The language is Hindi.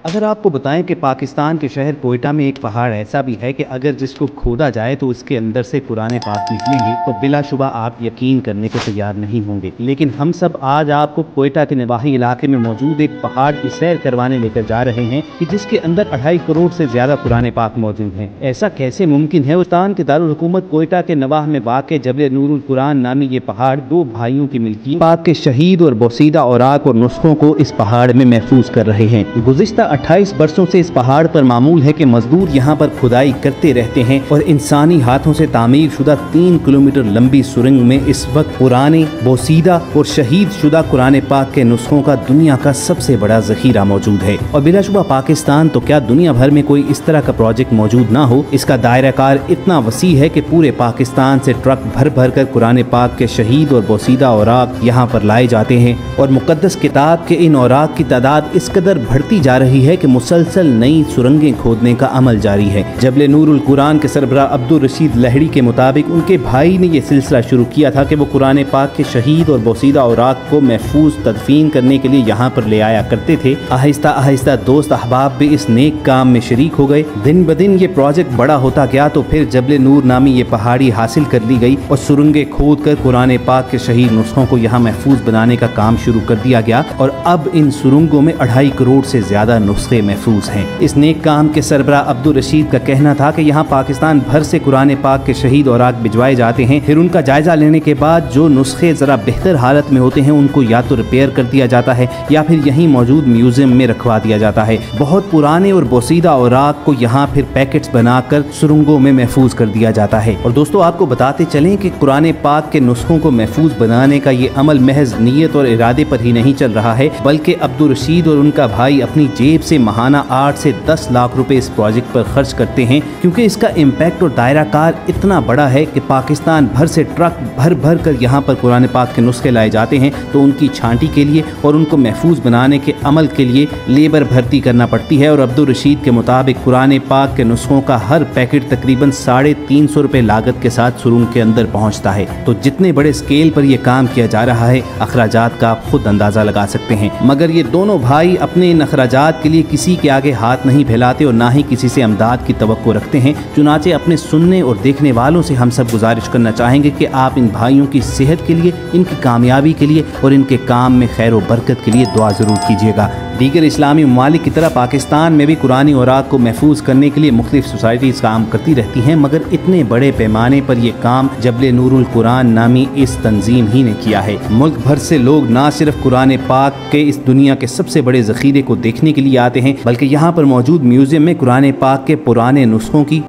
अगर आपको बताएं कि पाकिस्तान के शहर कोयटा में एक पहाड़ ऐसा भी है कि अगर जिसको खोदा जाए तो उसके अंदर से कुरान पाक निकलेंगे तो बिलाशुबा आप यकीन करने को तैयार नहीं होंगे। लेकिन हम सब आज आपको कोयटा के नवाही इलाके में मौजूद एक पहाड़ की सैर करवाने लेकर जा रहे हैं कि जिसके अंदर 2.5 करोड़ से ज्यादा कुरान पाक मौजूद हैं। ऐसा कैसे मुमकिन है? पाकिस्तान के दारुल हुकूमत कोयटा के नवाह में वाक़ जबल नूरुल कुरान नामी ये पहाड़ दो भाइयों की मिल्कियत पाक के शहीद और बोसीदा औराक और नुस्खों को इस पहाड़ में महफूज कर रहे हैं। गुज़िश्ता 28 बरसों से इस पहाड़ पर मामूल है कि मजदूर यहाँ पर खुदाई करते रहते हैं और इंसानी हाथों से तामीर शुदा 3 किलोमीटर लंबी सुरंग में इस वक्त पुराने बोसीदा और शहीद शुदा कुरान पाक के नुस्खों का दुनिया का सबसे बड़ा जखीरा मौजूद है। और बिलाशुबा पाकिस्तान तो क्या दुनिया भर में कोई इस तरह का प्रोजेक्ट मौजूद ना हो। इसका दायरा कार इतना वसी है कि पूरे पाकिस्तान से ट्रक भर भर कर कुरान पाक के शहीद और बोसीदा औराक यहाँ पर लाए जाते हैं और मुकद्दस किताब के इन औराक की तादाद इस कदर बढ़ती जा रही है कि मुसलसल नई सुरंगें खोदने का अमल जारी है। जबल नूरुल कुरान के सरबराह अब्दुल रशीद लहड़ी के मुताबिक उनके भाई ने यह सिलसिला शुरू किया था कि वो कुरान पाक के शहीद और बोसीदा औराक को महफूज तदफीन करने के लिए यहाँ पर ले आया करते थे। आहिस्ता आहिस्ता दोस्त अहबाब भी इस नेक काम में शरीक हो गए। दिन ब दिन ये प्रोजेक्ट बड़ा होता गया तो फिर जबल नूर नामी ये पहाड़ी हासिल कर ली गई और सुरंगें खोद कर कुरान पाक के शहीद नुस्खों को यहाँ महफूज बनाने का काम शुरू कर दिया गया और अब इन सुरंगों में 2.5 करोड़ से ज्यादा नुस्खे महफूज हैं। इस नेक काम के सरबराह अब्दुल रशीद का कहना था कि यहाँ पाकिस्तान भर से कुरान पाक के शहीद औराक भिजवाए जाते हैं। फिर उनका जायजा लेने के बाद जो नुस्खे जरा बेहतर हालत में होते हैं उनको या तो रिपेयर कर दिया जाता है या फिर यहीं मौजूद म्यूजियम में रखवा दिया जाता है। बहुत पुराने और बोसीदा औराक को यहाँ फिर पैकेट्स बनाकर सुरंगों में महफूज कर दिया जाता है। और दोस्तों आपको बताते चलें कि कुरान पाक के नुस्खों को महफूज बनाने का ये अमल महज नीयत और इरादे पर ही नहीं चल रहा है, बल्कि अब्दुल रशीद और उनका भाई अपनी जेब से महाना 8 से 10 लाख रुपए इस प्रोजेक्ट पर खर्च करते हैं, क्योंकि इसका इम्पैक्ट और दायरा कार इतना बड़ा है कि पाकिस्तान भर से ट्रक भर भर कर यहाँ पर कुरान पाक के नुस्खे लाए जाते हैं तो उनकी छांटी के लिए और उनको महफूज बनाने के अमल के लिए लेबर भर्ती करना पड़ती है। और अब्दुल रशीद के मुताबिक कुरान पाक के नुस्खों का हर पैकेट तकरीबन 350 रुपए लागत के साथ सुरंग के अंदर पहुँचता है। तो जितने बड़े स्केल पर यह काम किया जा रहा है अखराजात का आप खुद अंदाजा लगा सकते हैं। मगर ये दोनों भाई अपने इन अखराजात के लिए किसी के आगे हाथ नहीं फैलाते और ना ही किसी से अमदाद की तवक्को रखते हैं। चुनाचे अपने सुनने और देखने वालों से हम सब गुजारिश करना चाहेंगे कि आप इन भाइयों की सेहत के लिए, इनकी कामयाबी के लिए और इनके काम में खैर व बरकत के लिए दुआ ज़रूर कीजिएगा। दीगर इस्लामी ममालिक की तरह पाकिस्तान में भी कुरानी औराक को महफूज करने के लिए मुख्तलिफ सोसाइटीज़ काम करती रहती हैं, मगर इतने बड़े पैमाने पर यह काम जबल नूरुल कुरान नामी इस तंजीम ही ने किया है। मुल्क भर से लोग न सिर्फ कुरान पाक के इस दुनिया के सबसे बड़े ज़ख़ीरे को देखने के लिए आते हैं, बल्कि यहाँ पर मौजूद म्यूजियम में कुरान पाक के पुराने नुस्खों की